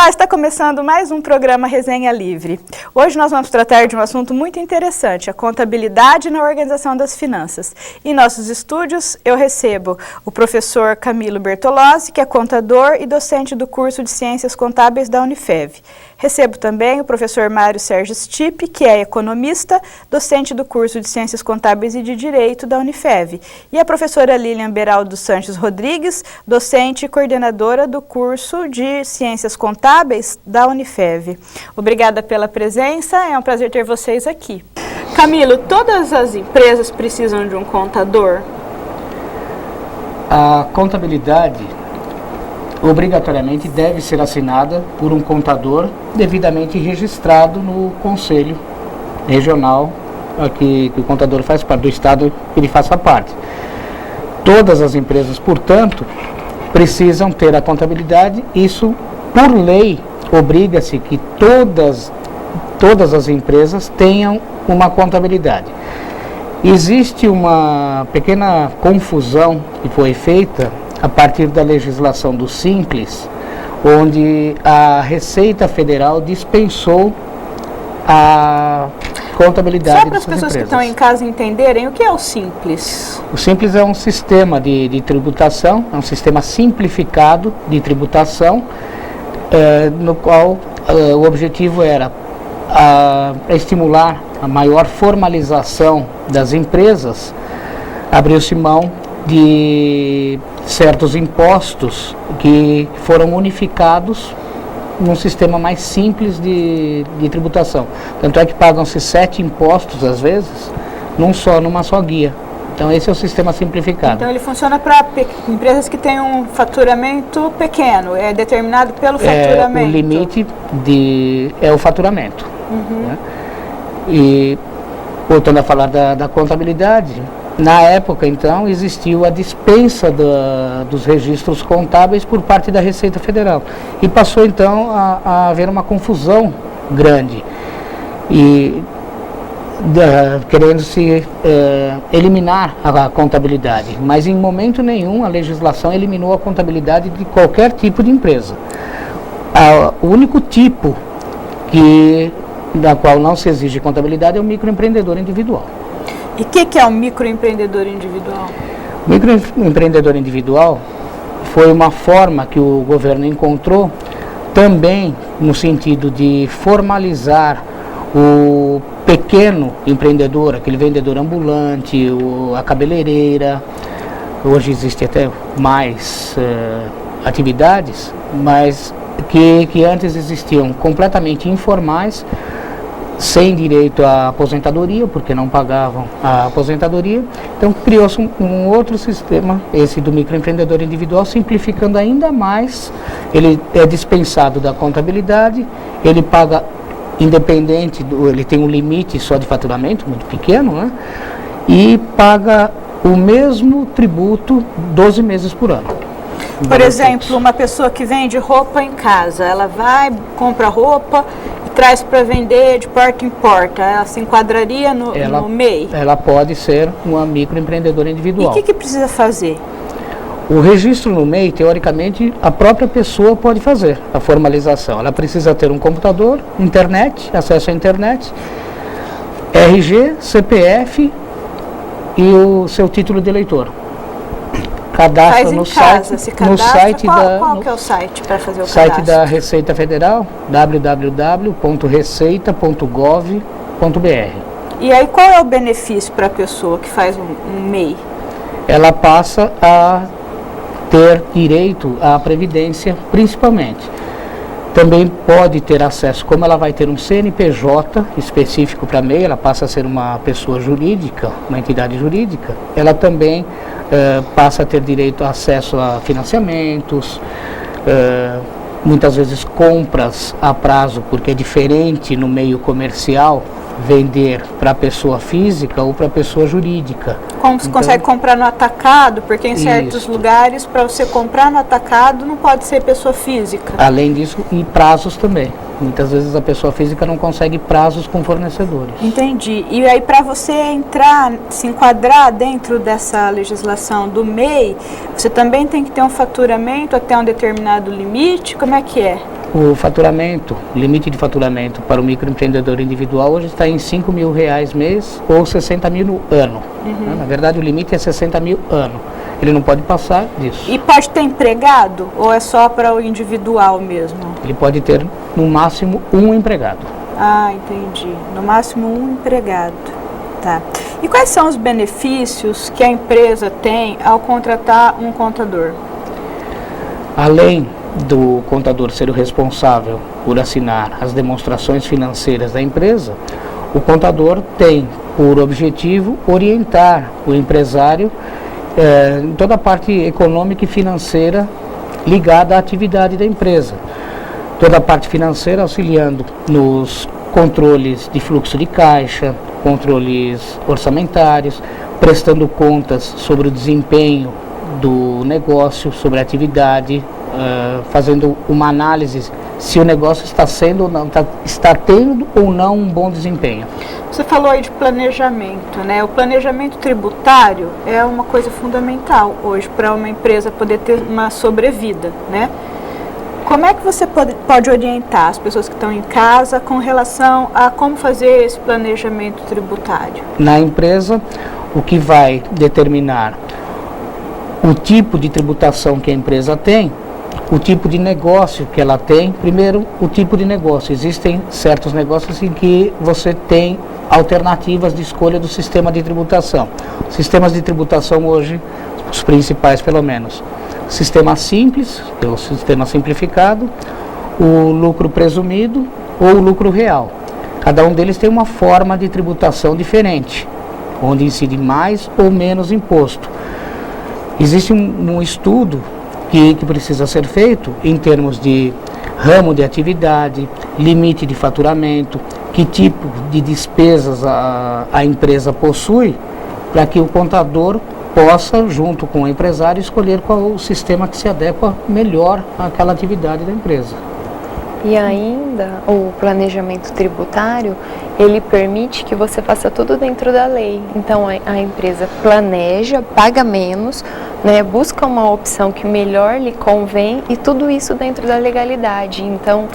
Olá, está começando mais um programa Resenha Livre. Hoje nós vamos tratar de um assunto muito interessante, a contabilidade na organização das finanças. Em nossos estúdios eu recebo o professor Camilo Bertolozzi, que é contador e docente do curso de Ciências Contábeis da Unifev. Recebo também o professor Mário Sérgio Stipe, que é economista, docente do curso de Ciências Contábeis e de Direito da Unifev. E a professora Lilian Beraldo Sanches Rodrigues, docente e coordenadora do curso de Ciências Contábeis da Unifev. Obrigada pela presença, é um prazer ter vocês aqui. Camilo, todas as empresas precisam de um contador? A contabilidade obrigatoriamente deve ser assinada por um contador devidamente registrado no Conselho Regional que o contador faz parte, do estado que ele faça parte. Todas as empresas, portanto, precisam ter a contabilidade. Isso, por lei, obriga-se que todas as empresas tenham uma contabilidade. Existe uma pequena confusão que foi feita a partir da legislação do Simples, onde a Receita Federal dispensou a contabilidade. Só para as pessoas que estão em casa entenderem, o que é o Simples? O Simples é um sistema de tributação, é um sistema simplificado de tributação, no qual o objetivo era estimular a maior formalização das empresas. Abriu-se mão de certos impostos que foram unificados num sistema mais simples de tributação. Tanto é que pagam-se 7 impostos, às vezes, numa só guia. Então, esse é o sistema simplificado. Então, ele funciona para empresas que têm um faturamento pequeno, é determinado pelo faturamento? O limite é o faturamento. Uhum. Né? E, voltando a falar da contabilidade, na época, então, existiu a dispensa dos registros contábeis por parte da Receita Federal. E passou, então, a haver uma confusão grande. E querendo-se eliminar a contabilidade. Mas, em momento nenhum, a legislação eliminou a contabilidade de qualquer tipo de empresa. O único tipo da qual não se exige contabilidade é o microempreendedor individual. E o que é um microempreendedor individual? O microempreendedor individual foi uma forma que o governo encontrou também no sentido de formalizar o pequeno empreendedor, aquele vendedor ambulante, a cabeleireira. Hoje existe até mais atividades, mas que antes existiam completamente informais, sem direito à aposentadoria, porque não pagavam a aposentadoria. Então, criou-se um outro sistema, esse do microempreendedor individual, simplificando ainda mais. Ele é dispensado da contabilidade, ele paga independente, ele tem um limite só de faturamento, muito pequeno, né? E paga o mesmo tributo 12 meses por ano. Por exemplo, uma pessoa que vende roupa em casa, ela vai, compra roupa, traz para vender de porta em porta, ela se enquadraria no MEI? Ela pode ser uma microempreendedora individual. E o que precisa fazer? O registro no MEI, teoricamente, a própria pessoa pode fazer a formalização. Ela precisa ter um computador, internet, acesso à internet, RG, CPF e o seu título de eleitor. Cadastra no site, qual que é o site para fazer o site cadastro? da Receita Federal, www.receita.gov.br. E aí qual é o benefício para a pessoa que faz um MEI? Ela passa a ter direito à previdência, principalmente. Também pode ter acesso, como ela vai ter um CNPJ específico para MEI, ela passa a ser uma pessoa jurídica, uma entidade jurídica, ela também passa a ter direito a acesso a financiamentos, muitas vezes compras a prazo, porque é diferente no meio comercial vender para a pessoa física ou para a pessoa jurídica. Como você consegue comprar no atacado, porque em certos lugares, para você comprar no atacado, não pode ser pessoa física. Além disso, e prazos também. Muitas vezes a pessoa física não consegue prazos com fornecedores. Entendi. E aí, para você entrar, se enquadrar dentro dessa legislação do MEI, você também tem que ter um faturamento até um determinado limite? Como é que é? O faturamento, o limite de faturamento para o microempreendedor individual hoje está em R$5 mil mês ou 60 mil no ano. Na verdade, o limite é 60 mil ano. Ele não pode passar disso. E pode ter empregado ou é só para o individual mesmo? Ele pode ter, no máximo, um empregado. Ah, entendi. No máximo um empregado. Tá. E quais são os benefícios que a empresa tem ao contratar um contador? Além do contador ser o responsável por assinar as demonstrações financeiras da empresa, o contador tem por objetivo orientar o empresário em toda a parte econômica e financeira ligada à atividade da empresa. Toda a parte financeira auxiliando nos controles de fluxo de caixa, controles orçamentários, prestando contas sobre o desempenho do negócio, sobre a atividade, fazendo uma análise se o negócio está sendo ou não, está tendo ou não um bom desempenho. Você falou aí de planejamento, né? O planejamento tributário é uma coisa fundamental hoje para uma empresa poder ter uma sobrevida, né? Como é que você pode orientar as pessoas que estão em casa com relação a como fazer esse planejamento tributário? Na empresa, o que vai determinar o tipo de tributação que a empresa tem, o tipo de negócio que ela tem. Primeiro, o tipo de negócio. Existem certos negócios em que você tem alternativas de escolha do sistema de tributação. Sistemas de tributação hoje, os principais pelo menos, sistema simples, que é o sistema simplificado, o lucro presumido ou o lucro real. Cada um deles tem uma forma de tributação diferente, onde incide mais ou menos imposto. Existe um estudo que precisa ser feito em termos de ramo de atividade, limite de faturamento, que tipo de despesas a empresa possui, para que o contador possa, junto com o empresário, escolher qual o sistema que se adequa melhor àquela atividade da empresa. E ainda, o planejamento tributário, ele permite que você faça tudo dentro da lei. Então, a empresa planeja, paga menos, né, busca uma opção que melhor lhe convém e tudo isso dentro da legalidade. Então,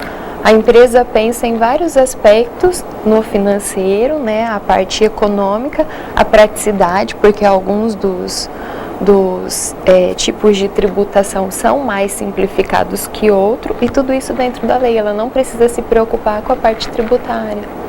a empresa pensa em vários aspectos no financeiro, né, a parte econômica, a praticidade, porque alguns dos tipos de tributação são mais simplificados que outros, e tudo isso dentro da lei. Ela não precisa se preocupar com a parte tributária.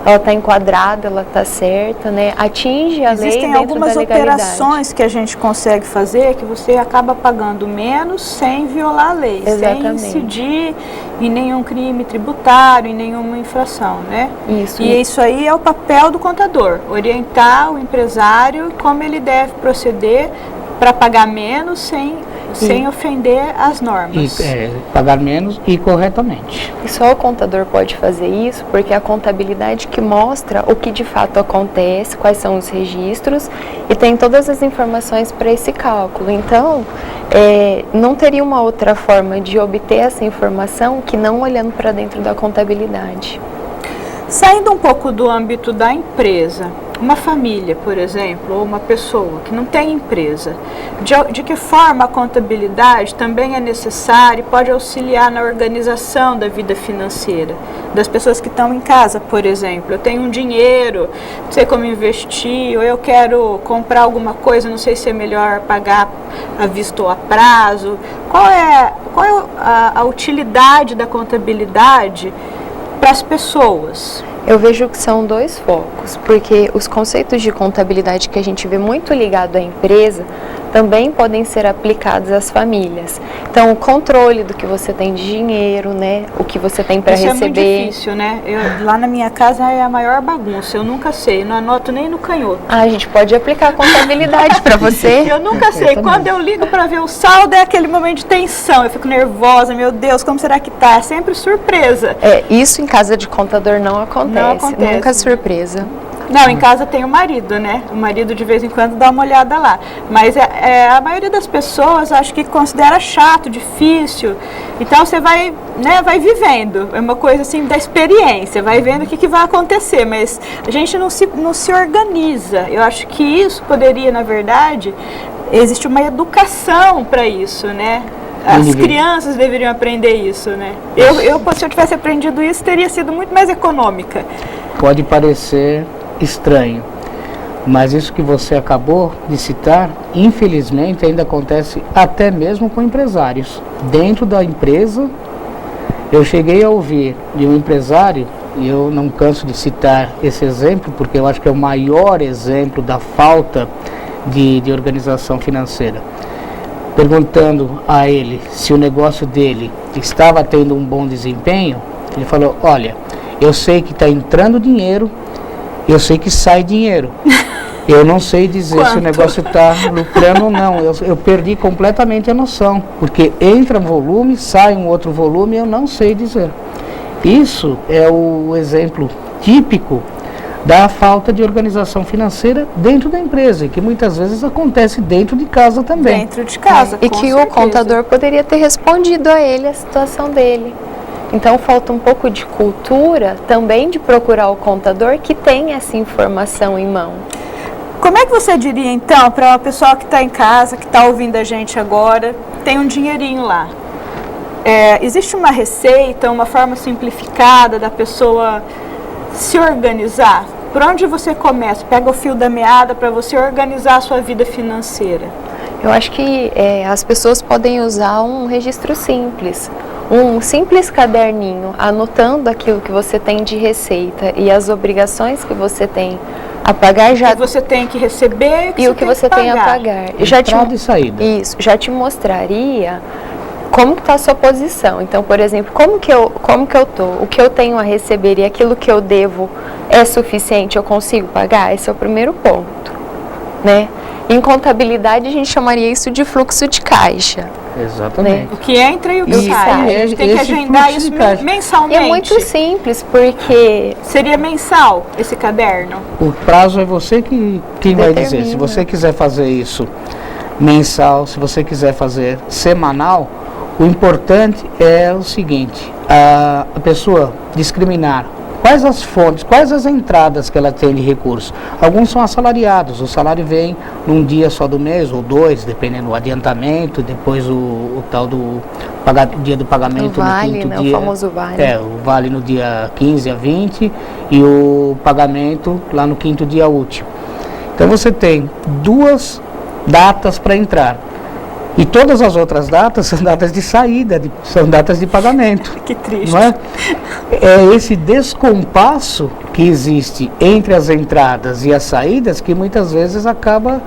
Ela está enquadrada, ela está certa, né? Atinge a lei dentro da legalidade. Existem algumas operações que a gente consegue fazer que você acaba pagando menos sem violar a lei, Exatamente. sem incidir em nenhum crime tributário, em nenhuma infração, né? Isso. E isso aí é o papel do contador, orientar o empresário como ele deve proceder para pagar menos sem ofender as normas. E pagar menos e corretamente. E só o contador pode fazer isso porque é a contabilidade que mostra o que de fato acontece, quais são os registros e tem todas as informações para esse cálculo. Então, não teria uma outra forma de obter essa informação que não olhando para dentro da contabilidade. Saindo um pouco do âmbito da empresa, uma família, por exemplo, ou uma pessoa que não tem empresa, de que forma a contabilidade também é necessária e pode auxiliar na organização da vida financeira das pessoas que estão em casa, por exemplo? Eu tenho um dinheiro, não sei como investir, ou eu quero comprar alguma coisa, não sei se é melhor pagar à vista ou a prazo. Qual é a utilidade da contabilidade para as pessoas? Eu vejo que são dois focos, porque os conceitos de contabilidade que a gente vê muito ligado à empresa também podem ser aplicados às famílias. Então, o controle do que você tem de dinheiro, né, o que você tem para receber. Isso é muito difícil, né? Lá na minha casa é a maior bagunça, eu nunca sei, não anoto nem no canhoto. A gente pode aplicar a contabilidade para você. Eu nunca sei, quando eu ligo para ver o saldo é aquele momento de tensão, eu fico nervosa, meu Deus, como será que tá? É sempre surpresa. Isso em casa de contador não acontece. Nunca é surpresa. Não, em casa tem o marido, né? O marido de vez em quando dá uma olhada lá. Mas a maioria das pessoas acho que considera chato, difícil. Então você vai vivendo. É uma coisa assim da experiência, vai vendo o que vai acontecer. Mas a gente não se organiza. Eu acho que isso poderia, na verdade, existe uma educação para isso, né? As crianças deveriam aprender isso, né? Se eu tivesse aprendido isso, teria sido muito mais econômica. Pode parecer estranho, mas isso que você acabou de citar, infelizmente, ainda acontece até mesmo com empresários. Dentro da empresa, eu cheguei a ouvir de um empresário, e eu não canso de citar esse exemplo, porque eu acho que é o maior exemplo da falta de organização financeira. Perguntando a ele se o negócio dele estava tendo um bom desempenho, ele falou: olha, eu sei que está entrando dinheiro, eu sei que sai dinheiro. Eu não sei dizer se o negócio está lucrando ou não. Eu perdi completamente a noção, porque entra um volume, sai um outro volume, eu não sei dizer. Isso é o exemplo típico da falta de organização financeira dentro da empresa, que muitas vezes acontece dentro de casa também. Dentro de casa, e que o contador poderia ter respondido a ele a situação dele. Então falta um pouco de cultura também de procurar o contador que tem essa informação em mão. Como é que você diria então para o pessoal que está em casa, que está ouvindo a gente agora, tem um dinheirinho lá? Existe uma receita, uma forma simplificada da pessoa se organizar? Por onde você começa? Pega o fio da meada para você organizar a sua vida financeira. Eu acho que as pessoas podem usar um registro simples. Um simples caderninho, anotando aquilo que você tem de receita e as obrigações que você tem a pagar. O que você tem que receber e o que você tem a pagar. Entrada e saída. Isso, já te mostraria como está a sua posição. Então, por exemplo, como que eu estou? O que eu tenho a receber e aquilo que eu devo é suficiente? Eu consigo pagar? Esse é o primeiro ponto, né? Em contabilidade, a gente chamaria isso de fluxo de caixa. Exatamente. Né? O que entra e o que sai. A gente tem que agendar isso mensalmente. É muito simples, porque... Seria mensal esse caderno? O prazo é você quem vai dizer. Se você quiser fazer isso mensal, se você quiser fazer semanal, o importante é o seguinte: a pessoa discriminar quais as fontes, quais as entradas que ela tem de recursos. Alguns são assalariados, o salário vem num dia só do mês, ou dois, dependendo do adiantamento, depois o tal do dia do pagamento o vale, no quinto né, dia. O famoso vale. O vale no dia 15 a 20 e o pagamento lá no quinto dia útil. Então você tem duas datas para entrar. E todas as outras datas são datas de saída, são datas de pagamento. Que triste. Não é? É esse descompasso que existe entre as entradas e as saídas que muitas vezes acaba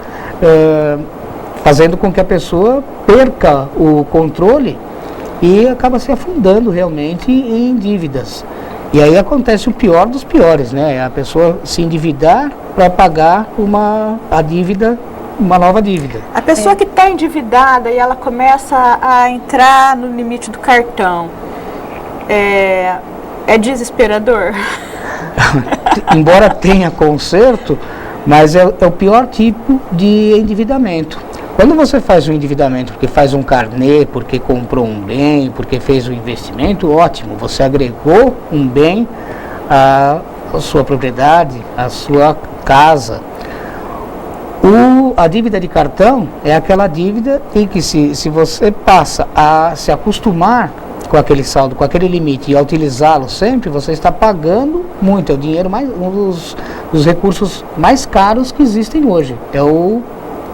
fazendo com que a pessoa perca o controle e acaba se afundando realmente em dívidas. E aí acontece o pior dos piores, né? A pessoa se endividar para pagar uma nova dívida. A pessoa que está endividada e ela começa a entrar no limite do cartão, é desesperador? Embora tenha conserto, mas é o pior tipo de endividamento. Quando você faz um endividamento porque faz um carnê, porque comprou um bem, porque fez um investimento, ótimo, você agregou um bem à sua propriedade, à sua casa. A dívida de cartão é aquela dívida em que se você passa a se acostumar com aquele saldo, com aquele limite e a utilizá-lo sempre, você está pagando muito. É o dinheiro um dos recursos mais caros que existem hoje. É o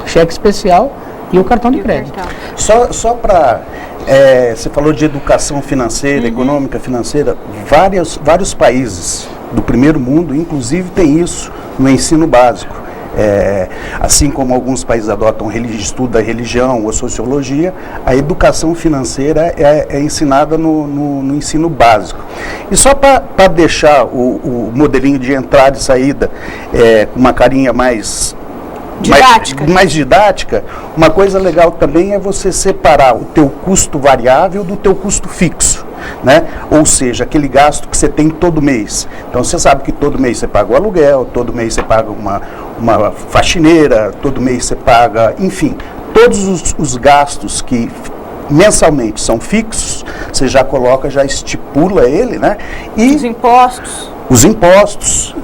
cheque especial e o cartão de crédito. Só para... você falou de educação financeira, econômica financeira. Vários países do primeiro mundo, inclusive, tem isso no ensino básico. Assim como alguns países adotam estudo da religião ou sociologia, a educação financeira é ensinada no ensino básico. E só para deixar o modelinho de entrada e saída com uma carinha mais didática, uma coisa legal também é você separar o teu custo variável do teu custo fixo, né? Ou seja, aquele gasto que você tem todo mês. Então você sabe que todo mês você paga o aluguel, todo mês você paga uma faxineira, todo mês você paga, enfim, todos os gastos que mensalmente são fixos, você já coloca, já estipula ele, né? E os impostos,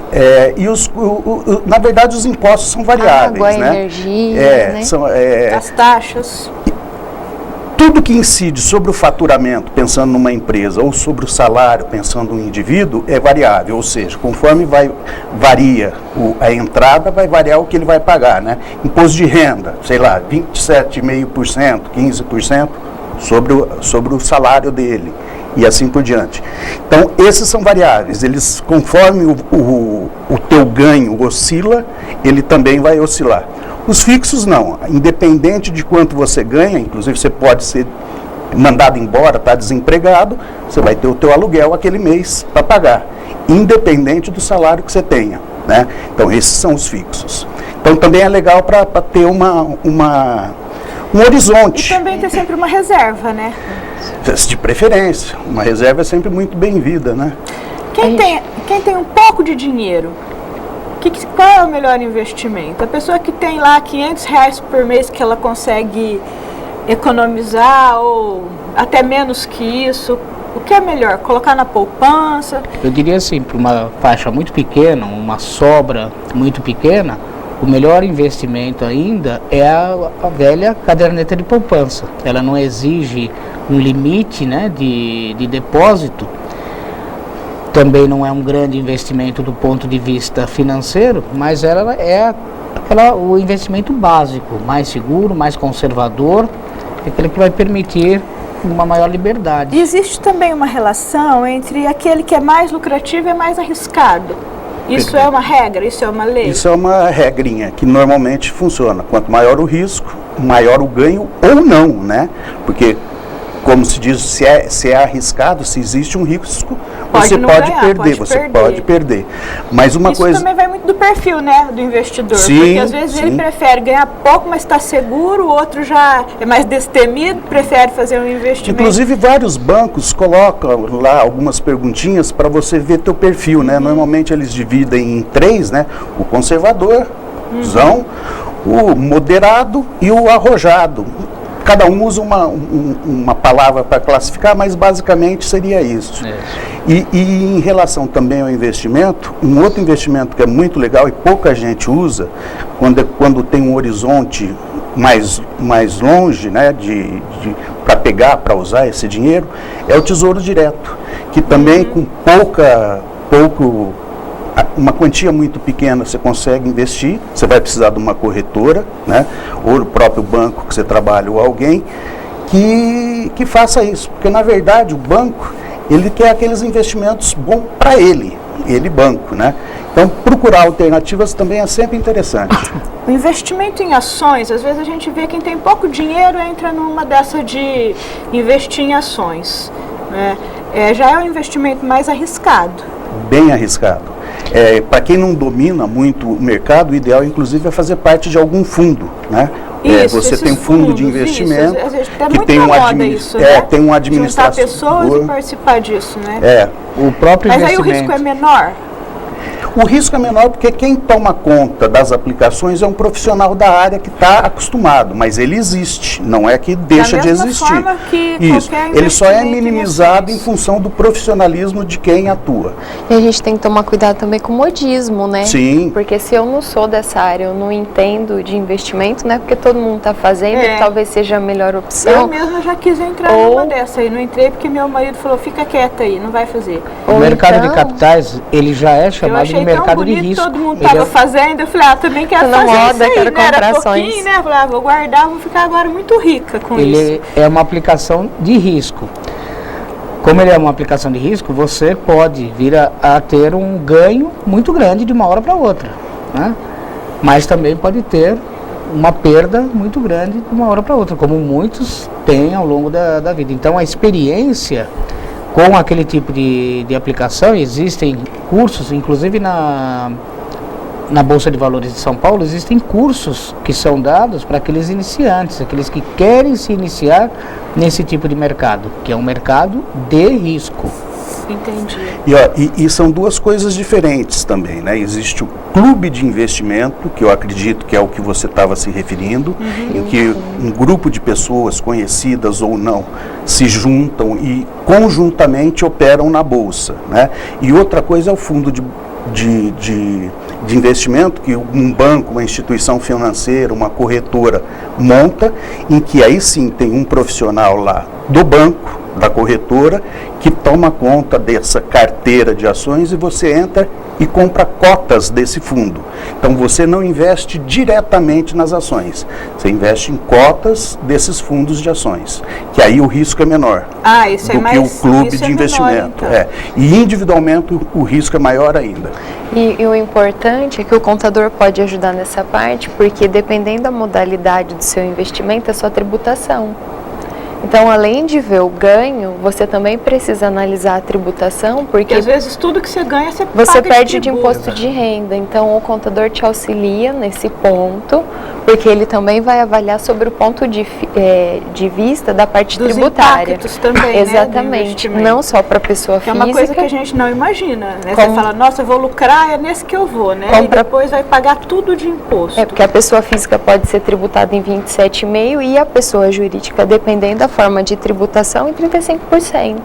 na verdade os impostos são variáveis, água, né? Energia, né? As taxas. tudo que incide sobre o faturamento, pensando numa empresa, ou sobre o salário, pensando no indivíduo, é variável, ou seja, conforme varia a entrada, vai variar o que ele vai pagar, né? Imposto de renda, sei lá, 27,5%, 15% sobre o salário dele, e assim por diante. Então, esses são variáveis, eles, conforme o teu ganho oscila, ele também vai oscilar. Os fixos não, independente de quanto você ganha, inclusive você pode ser mandado embora, está desempregado, você vai ter o teu aluguel aquele mês para pagar, independente do salário que você tenha, né? Então esses são os fixos. Então também é legal para ter um horizonte. E também ter sempre uma reserva, né? De preferência, uma reserva é sempre muito bem-vinda, né? Quem tem um pouco de dinheiro, qual é o melhor investimento? A pessoa que tem lá R$500 por mês que ela consegue economizar, ou até menos que isso, o que é melhor? Colocar na poupança? Eu diria assim, para uma faixa muito pequena, uma sobra muito pequena, o melhor investimento ainda é a velha caderneta de poupança. Ela não exige um limite, né, de depósito. Também não é um grande investimento do ponto de vista financeiro, mas ela é o investimento básico, mais seguro, mais conservador, aquele que vai permitir uma maior liberdade. E existe também uma relação entre aquele que é mais lucrativo e mais arriscado. Isso é uma regra? Isso é uma lei? Isso é uma regrinha que normalmente funciona. Quanto maior o risco, maior o ganho ou não, né? Porque, como se diz, se é arriscado, se existe um risco, você pode perder. Mas uma coisa... Isso também vai muito do perfil, né, do investidor. Sim, porque às vezes ele prefere ganhar pouco, mas está seguro, o outro já é mais destemido, prefere fazer um investimento. Inclusive, vários bancos colocam lá algumas perguntinhas para você ver teu perfil, né? Normalmente eles dividem em 3, né? O conservador, o moderado e o arrojado. Cada um usa uma palavra para classificar, mas basicamente seria isso. E em relação também ao investimento, um outro investimento que é muito legal e pouca gente usa, quando tem um horizonte mais longe, né, para usar esse dinheiro, é o Tesouro Direto, que também com uma quantia muito pequena você consegue investir. Você vai precisar de uma corretora, né, ou o próprio banco que você trabalha, ou alguém que faça isso, porque na verdade o banco, ele quer aqueles investimentos bons para ele banco, né? Então procurar alternativas também é sempre interessante. O investimento em ações, às vezes a gente vê quem tem pouco dinheiro entra numa dessa de investir em ações, né? Já é um investimento mais arriscado. Bem arriscado. Para quem não domina muito o mercado, o ideal, inclusive, é fazer parte de algum fundo, né? Você tem um fundo de investimento que tem um tem um administrador. Juntar pessoas e participar disso, né? O próprio Mas investimento. aí o risco é menor? O risco é menor porque quem toma conta das aplicações é um profissional da área que está acostumado, mas ele existe, não é que deixa de existir. Forma que isso, ele só é minimizado em função do profissionalismo de quem atua. E a gente tem que tomar cuidado também com o modismo, né? Sim. Porque se eu não sou dessa área, eu não entendo de investimento, né? Porque todo mundo está fazendo e talvez seja a melhor opção. Eu mesma já quis entrar numa dessa aí, não entrei porque meu marido falou, fica quieta aí, não vai fazer. O mercado de capitais, ele já é chamado de mercado de risco. Todo mundo estava fazendo, eu falei, também quero fazer moda, isso aí, quero comprar ações. Né? Eu falei, vou guardar, vou ficar agora muito rica com isso. Ele é uma aplicação de risco. Como ele é uma aplicação de risco, você pode vir a ter um ganho muito grande de uma hora para outra, né? Mas também pode ter uma perda muito grande de uma hora para outra, como muitos têm ao longo da vida. Então, a experiência com aquele tipo de aplicação, existem cursos, inclusive na Bolsa de Valores de São Paulo, existem cursos que são dados para aqueles iniciantes, aqueles que querem se iniciar nesse tipo de mercado, que é um mercado de risco. Entendi. E são duas coisas diferentes também, né? Existe o clube de investimento, que eu acredito que é o que você estava se referindo, em que um grupo de pessoas, conhecidas ou não, se juntam e conjuntamente operam na bolsa, né? E outra coisa é o fundo de de investimento que um banco, uma instituição financeira, uma corretora monta, em que aí sim tem um profissional lá do banco, da corretora, que toma conta dessa carteira de ações e você entra e compra cotas desse fundo. Então você não investe diretamente nas ações, você investe em cotas desses fundos de ações, que aí o risco é menor Isso do é que o mais, clube isso de é investimento. menor, então. E individualmente o risco é maior ainda. E o importante é que o contador pode ajudar nessa parte, porque dependendo da modalidade do seu investimento, é a sua tributação. Então, além de ver o ganho, você também precisa analisar a tributação, porque às vezes tudo que você ganha, você paga perde de tributo. imposto de renda. Então, o contador te auxilia nesse ponto, porque ele também vai avaliar sobre o ponto de vista da parte Dos tributária. impactos também, Exatamente, né, do não só para a pessoa que é física. uma coisa que a gente não imagina, né? Como- Você fala, nossa, eu vou lucrar, é nesse que eu vou, né? Compra- E depois vai pagar tudo de imposto. É porque a pessoa física pode ser tributada em 27,5% e a pessoa jurídica, dependendo da forma de tributação, em 35%.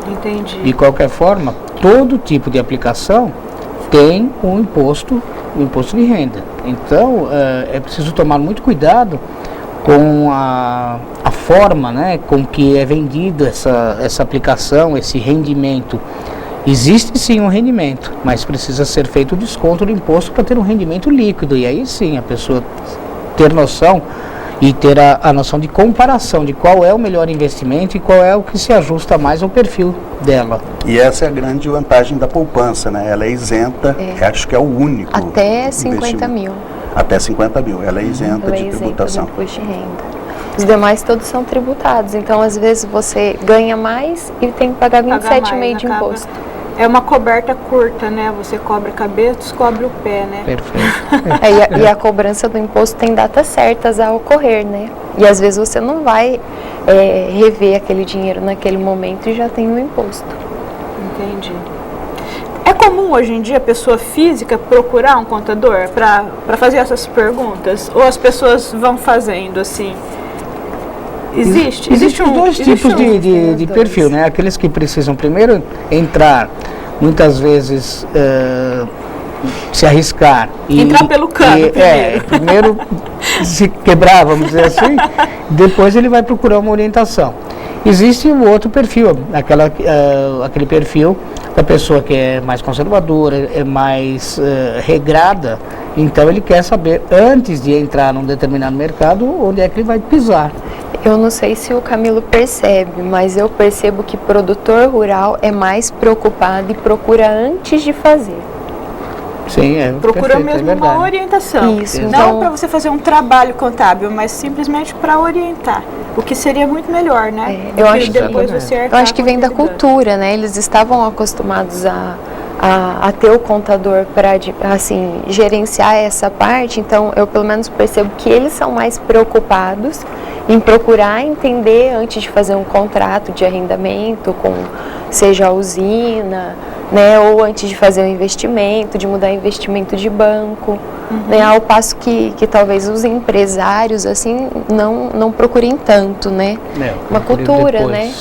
Entendi. De qualquer forma, todo tipo de aplicação tem um imposto de renda. Então, é preciso tomar muito cuidado com a forma, né, com que é vendida essa aplicação, esse rendimento. Existe sim um rendimento, mas precisa ser feito o desconto do imposto para ter um rendimento líquido. E aí sim a pessoa ter noção e ter a noção de comparação de qual é o melhor investimento e qual é o que se ajusta mais ao perfil dela. E essa é a grande vantagem da poupança, né? Ela é isenta, acho que é o único. Até 50 investimento. mil. Até 50 mil, ela é isenta Ela é de isenta tributação. do imposto de renda. Os demais todos são tributados. Então, às vezes, você ganha mais e tem que pagar 27,5% de acaba- imposto. É uma coberta curta, né? Você cobre a cabeça, descobre o pé, né? Perfeito. E a cobrança do imposto tem datas certas a ocorrer, né? E às vezes você não vai rever aquele dinheiro naquele momento e já tem o imposto. Entendi. É comum hoje em dia a pessoa física procurar um contador para fazer essas perguntas? Ou as pessoas vão fazendo assim? Existem dois tipos de perfil, né? Aqueles que precisam primeiro entrar, muitas vezes se arriscar. Entrar pelo cano primeiro se quebrar, vamos dizer assim, depois ele vai procurar uma orientação. Existe o outro perfil, aquele perfil da pessoa que é mais conservadora, é mais regrada, então ele quer saber, antes de entrar num determinado mercado, onde é que ele vai pisar. Eu não sei se o Camilo percebe, mas eu percebo que produtor rural é mais preocupado e procura antes de fazer. Sim, procura perfeito, mesmo uma orientação. Isso, não então, para você fazer um trabalho contábil, mas simplesmente para orientar. O que seria muito melhor, né? Eu acho depois você eu acho que vem da cultura, né? Eles estavam acostumados a ter o contador para assim, gerenciar essa parte, então eu pelo menos percebo que eles são mais preocupados em procurar entender antes de fazer um contrato de arrendamento com, seja a usina, né, ou antes de fazer um investimento, de mudar investimento de banco, né, ao passo que talvez os empresários assim não procurem tanto, né, uma cultura, depois. né.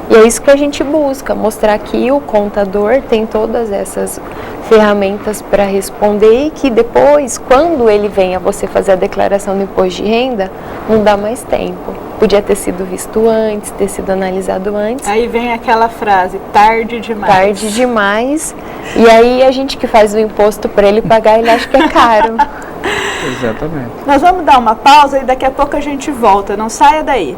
E é isso que a gente busca, mostrar que o contador tem todas essas ferramentas para responder e que depois, quando ele vem a você fazer a declaração do imposto de renda, não dá mais tempo. Podia ter sido visto antes, ter sido analisado antes. Aí vem aquela frase, tarde demais. Tarde demais. E aí a gente que faz o imposto para ele pagar, ele acha que é caro. Exatamente. Nós vamos dar uma pausa e daqui a pouco a gente volta. Não saia daí.